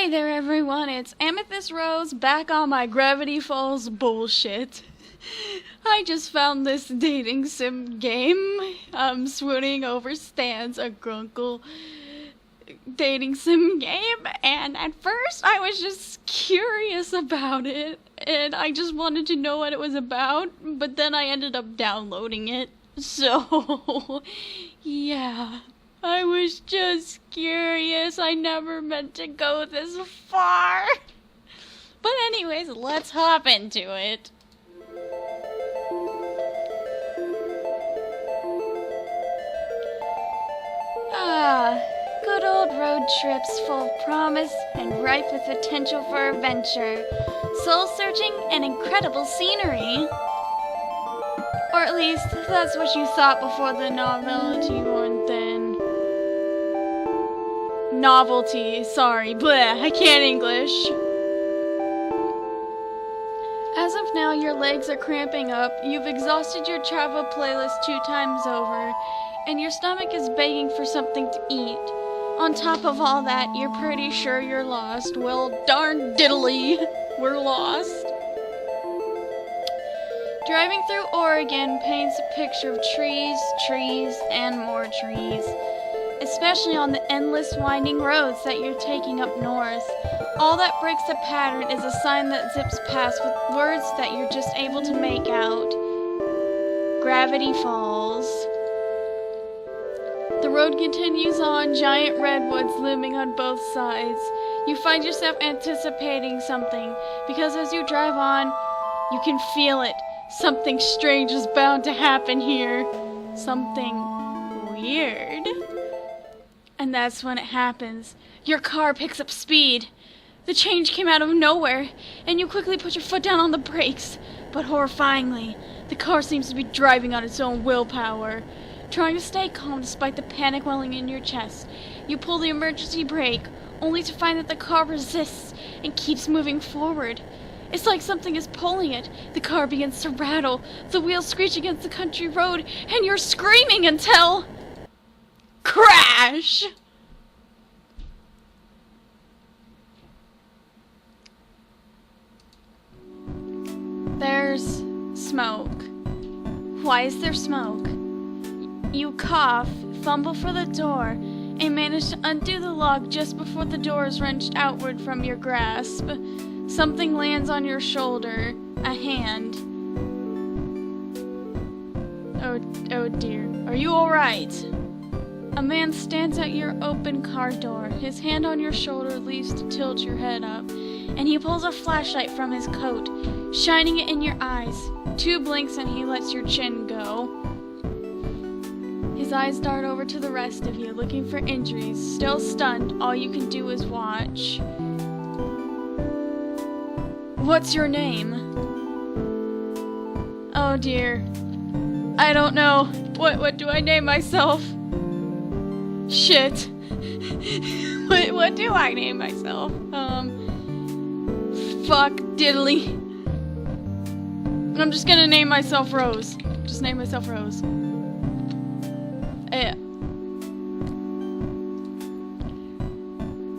Hey there everyone, it's Amethyst Rose back on my Gravity Falls bullshit. I just found this dating sim game. Swooning overstands a grunkle dating sim game, and at first I was just curious about it, and I just wanted to know what it was about, but then I ended up downloading it. So, yeah. I was just curious. I never meant to go this far. But anyways, let's hop into it. Good old road trips full of promise and ripe with potential for adventure, soul-searching and incredible scenery. Or at least, that's what you thought before the novelty wore thin. Novelty, sorry, bleh, I can't English. As of now, your legs are cramping up, you've exhausted your travel playlist 2 times over, and your stomach is begging for something to eat. On top of all that, you're pretty sure you're lost. Well, darn diddly, we're lost. Driving through Oregon paints a picture of trees, trees, and more trees. Especially on the endless winding roads that you're taking up north. All that breaks the pattern is a sign that zips past with words that you're just able to make out. Gravity Falls. The road continues on, giant redwoods looming on both sides. You find yourself anticipating something, because as you drive on, you can feel it. Something strange is bound to happen here. Something weird. And that's when it happens. Your car picks up speed. The change came out of nowhere, and you quickly put your foot down on the brakes. But horrifyingly, the car seems to be driving on its own willpower. Trying to stay calm despite the panic welling in your chest, you pull the emergency brake, only to find that the car resists and keeps moving forward. It's like something is pulling it. The car begins to rattle, the wheels screech against the country road, and you're screaming until... crash! There's smoke. Why is there smoke? You cough, fumble for the door, and manage to undo the lock just before the door is wrenched outward from your grasp. Something lands on your shoulder. A hand. Oh dear. Are you alright? A man stands at your open car door. His hand on your shoulder leaves to tilt your head up, and he pulls a flashlight from his coat, shining it in your eyes. 2 blinks and he lets your chin go. His eyes dart over to the rest of you, looking for injuries. Still stunned, all you can do is watch. What's your name? Oh dear. I don't know. What do I name myself? Shit. What do I name myself? Fuck diddly. I'm just gonna name myself Rose. Just name myself Rose.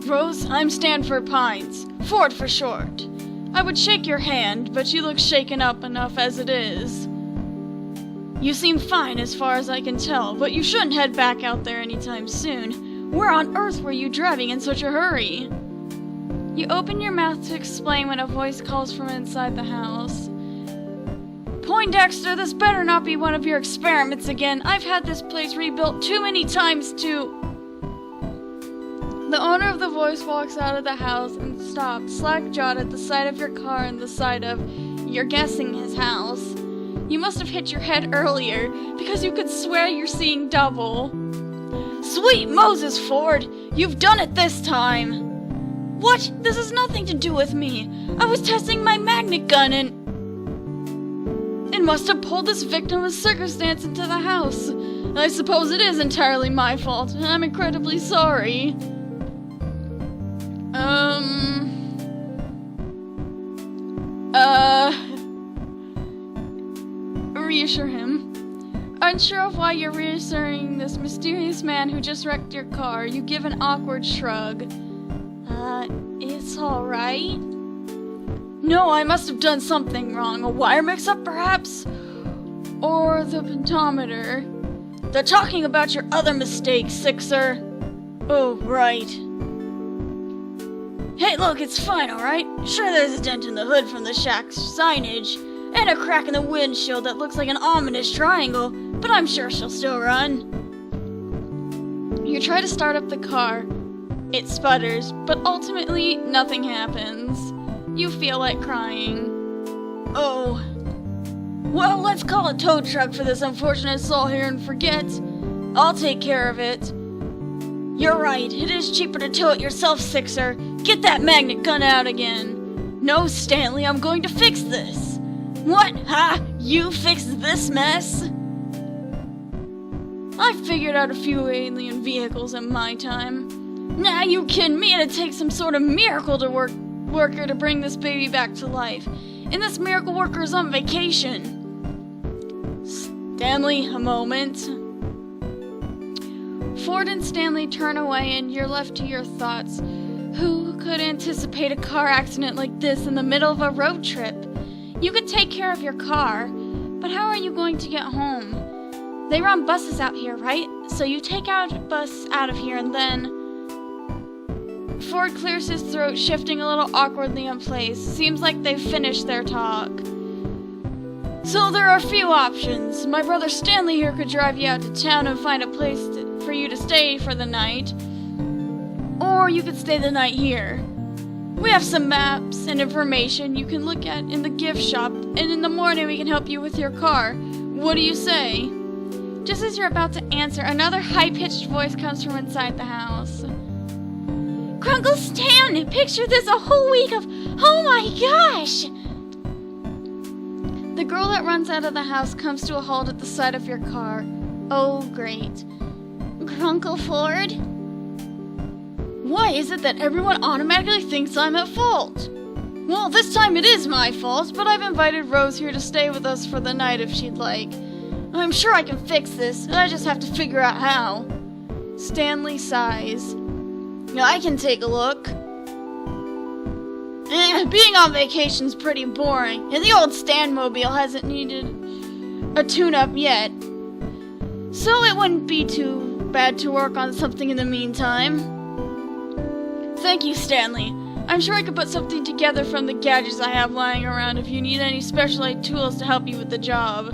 Rose, I'm Stanford Pines. Ford for short. I would shake your hand, but you look shaken up enough as it is. You seem fine as far as I can tell, but you shouldn't head back out there anytime soon. Where on earth were you driving in such a hurry? You open your mouth to explain when a voice calls from inside the house. Poindexter, this better not be one of your experiments again. I've had this place rebuilt too many times to... The owner of the voice walks out of the house and stops, slack-jawed at the sight of your car and the sight of, you're guessing, his house. You must have hit your head earlier, because you could swear you're seeing double. Sweet Moses, Ford! You've done it this time! What? This has nothing to do with me. I was testing my magnet gun and... It must have pulled this victim of circumstance into the house. I suppose it is entirely my fault, and I'm incredibly sorry. Reassure him. Unsure of why you're reassuring this mysterious man who just wrecked your car, you give an awkward shrug. Is right? No, I must have done something wrong. A wire mix-up, perhaps? Or the pentameter. They're talking about your other mistakes, Sixer. Oh, right. Hey, look, it's fine, alright? Sure, there's a dent in the hood from the shack's signage, and a crack in the windshield that looks like an ominous triangle, but I'm sure she'll still run. You try to start up the car. It sputters, but ultimately, nothing happens. You feel like crying. Oh. Well, let's call a tow truck for this unfortunate soul here and forget. I'll take care of it. You're right, it is cheaper to tow it yourself, Sixer. Get that magnet gun out again. No, Stanley, I'm going to fix this. What? Ha? You fixed this mess? I figured out a few alien vehicles in my time. Nah, you kidding me? It'd take some sort of miracle worker to bring this baby back to life. And this miracle worker is on vacation. Stanley, a moment. Ford and Stanley turn away and you're left to your thoughts. Who could anticipate a car accident like this in the middle of a road trip? You could take care of your car, but how are you going to get home? They run buses out here, right? So you take out a bus out of here and then... Ford clears his throat, shifting a little awkwardly in place. Seems like they've finished their talk. So there are a few options. My brother Stanley here could drive you out to town and find a place for you to stay for the night. Or you could stay the night here. We have some maps and information you can look at in the gift shop, and in the morning we can help you with your car. What do you say? Just as you're about to answer, another high-pitched voice comes from inside the house. Grunkle Stan! Picture this, a whole week of... Oh my gosh! The girl that runs out of the house comes to a halt at the side of your car. Oh, great. Grunkle Ford? Why is it that everyone automatically thinks I'm at fault? Well, this time it is my fault, but I've invited Rose here to stay with us for the night if she'd like. I'm sure I can fix this, I just have to figure out how. Stanley sighs. I can take a look. Being on vacation's pretty boring, and the old Stanmobile hasn't needed a tune-up yet. So it wouldn't be too bad to work on something in the meantime. Thank you, Stanley. I'm sure I could put something together from the gadgets I have lying around if you need any specialized tools to help you with the job.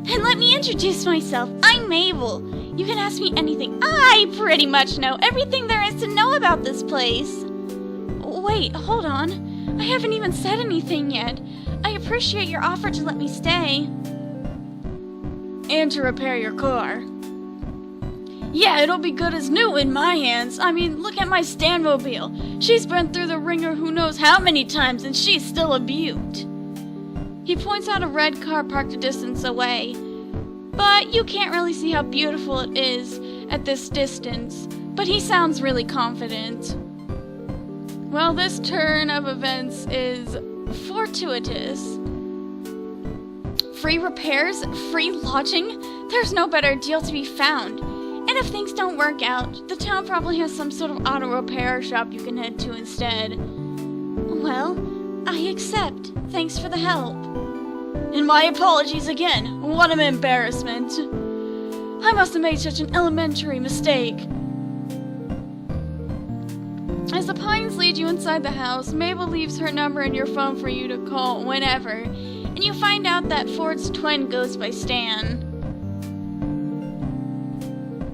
And let me introduce myself. I'm Mabel. You can ask me anything. I pretty much know everything there is to know about this place. Wait, hold on. I haven't even said anything yet. I appreciate your offer to let me stay. And to repair your car. Yeah, it'll be good as new in my hands. I mean, look at my Stanmobile. She's been through the ringer who knows how many times, and she's still a beaut. He points out a red car parked a distance away. But you can't really see how beautiful it is at this distance. But he sounds really confident. Well, this turn of events is fortuitous. Free repairs? Free lodging? There's no better deal to be found. And if things don't work out, the town probably has some sort of auto repair shop you can head to instead. Well, I accept. Thanks for the help. And my apologies again. What an embarrassment. I must have made such an elementary mistake. As the pines lead you inside the house, Mabel leaves her number in your phone for you to call whenever, and you find out that Ford's twin goes by Stan.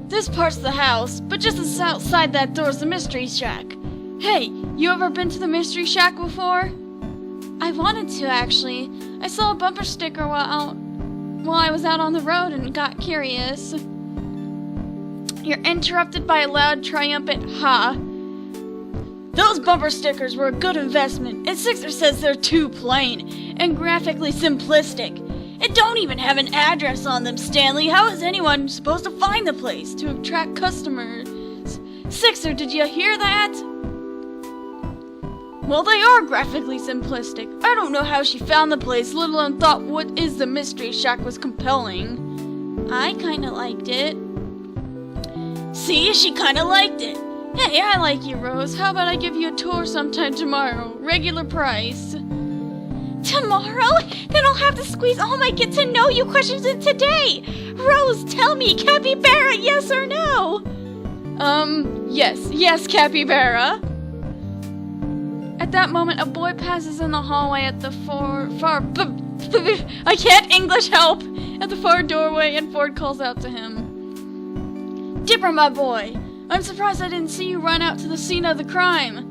This part's the house, but just outside that door's the Mystery Shack. Hey, you ever been to the Mystery Shack before? I wanted to, actually. I saw a bumper sticker while I was out on the road and got curious. You're interrupted by a loud, triumphant ha. Those bumper stickers were a good investment, and Sixer says they're too plain and graphically simplistic. And don't even have an address on them, Stanley. How is anyone supposed to find the place to attract customers? Sixer, did you hear that? Well, they are graphically simplistic. I don't know how she found the place, let alone thought what is the Mystery Shack was compelling. I kinda liked it. See, she kinda liked it. Hey, I like you, Rose. How about I give you a tour sometime tomorrow? Regular price. Tomorrow? Then I'll have to squeeze all my get to know you questions in today. Rose, tell me, capybara, yes or no? Yes, capybara. At that moment, a boy passes in the hallway at the I can't English help! At the far doorway, and Ford calls out to him. Dipper, my boy! I'm surprised I didn't see you run out to the scene of the crime.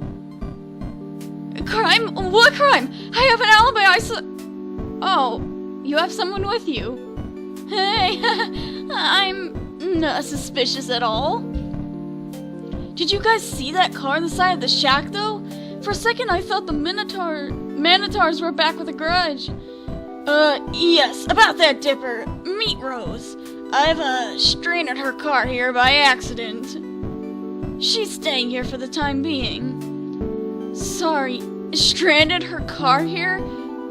Crime? What crime? I have an alibi, Oh, you have someone with you. Hey, I'm not suspicious at all. Did you guys see that car on the side of the shack, though? For a second, I thought the Minotaurs were back with a grudge. Yes, about that, Dipper. Meet Rose. I've, stranded her car here by accident. She's staying here for the time being. Sorry, stranded her car here?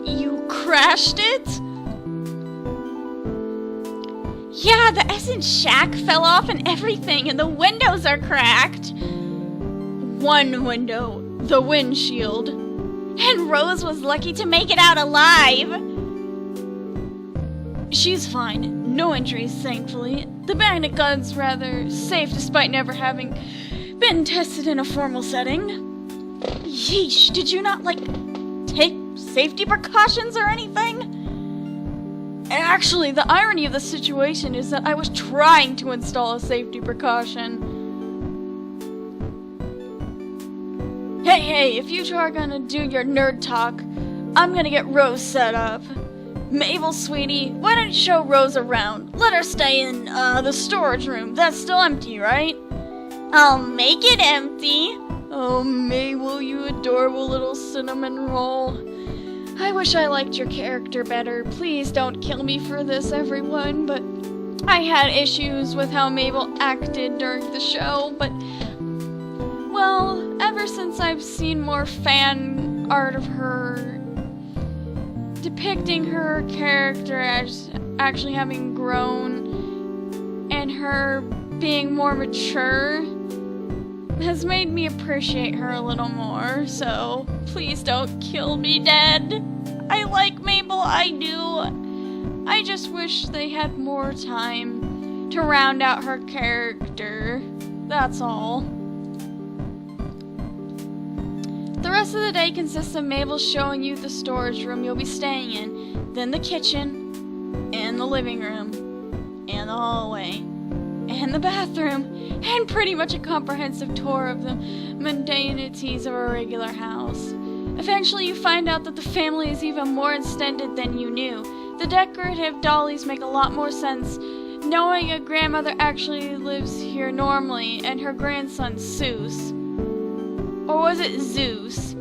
You crashed it? Yeah, the Essence Shack fell off and everything, and the windows are cracked. One window, the windshield. And Rose was lucky to make it out alive. She's fine. No injuries, thankfully. The magnet gun's rather safe despite never having been tested in a formal setting. Yeesh, did you not, take safety precautions or anything? Actually, the irony of the situation is that I was trying to install a safety precaution. Hey, if you two are gonna do your nerd talk, I'm gonna get Rose set up. Mabel, sweetie, why don't you show Rose around? Let her stay in, the storage room. That's still empty, right? I'll make it empty. Oh, Mabel, you adorable little cinnamon roll. I wish I liked your character better. Please don't kill me for this, everyone, but I had issues with how Mabel acted during the show, but, well, ever since I've seen more fan art of her depicting her character as actually having grown and her being more mature has made me appreciate her a little more, so please don't kill me dead. I like Mabel, I do. I just wish they had more time to round out her character. That's all. The rest of the day consists of Mabel showing you the storage room you'll be staying in, then the kitchen, and the living room, and the hallway, and the bathroom, and pretty much a comprehensive tour of the mundanities of a regular house. Eventually you find out that the family is even more extended than you knew. The decorative dollies make a lot more sense, knowing a grandmother actually lives here normally, and her grandson, Seuss. Or was it Zeus?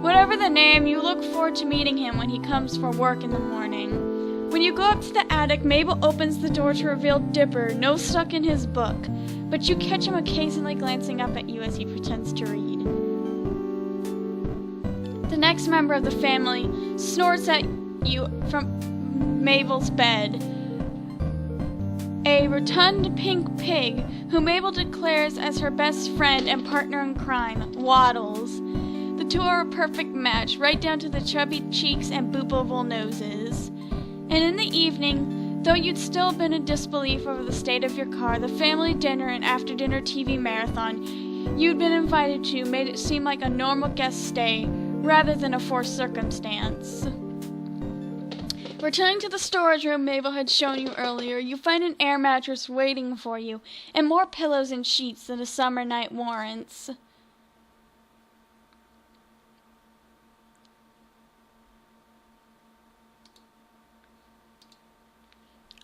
Whatever the name, you look forward to meeting him when he comes for work in the morning. When you go up to the attic, Mabel opens the door to reveal Dipper, no stuck in his book, but you catch him occasionally glancing up at you as he pretends to read. The next member of the family snorts at you from Mabel's bed. A rotund pink pig, who Mabel declares as her best friend and partner in crime, Waddles. The two are a perfect match, right down to the chubby cheeks and boopable noses. And in the evening, though you'd still been in disbelief over the state of your car, the family dinner and after-dinner TV marathon you'd been invited to made it seem like a normal guest stay, rather than a forced circumstance. Returning to the storage room Mabel had shown you earlier, you find an air mattress waiting for you, and more pillows and sheets than a summer night warrants.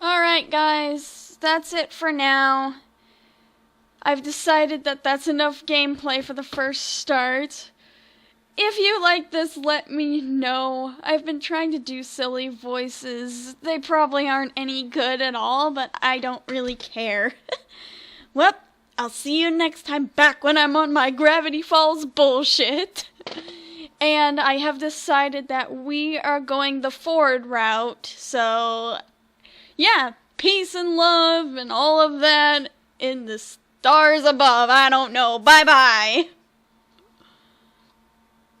Alright guys, that's it for now. I've decided that that's enough gameplay for the first start. If you like this, let me know. I've been trying to do silly voices. They probably aren't any good at all, but I don't really care. Well, I'll see you next time back when I'm on my Gravity Falls bullshit. And I have decided that we are going the Ford route, so yeah, peace and love and all of that in this stars above. I don't know. Bye-bye.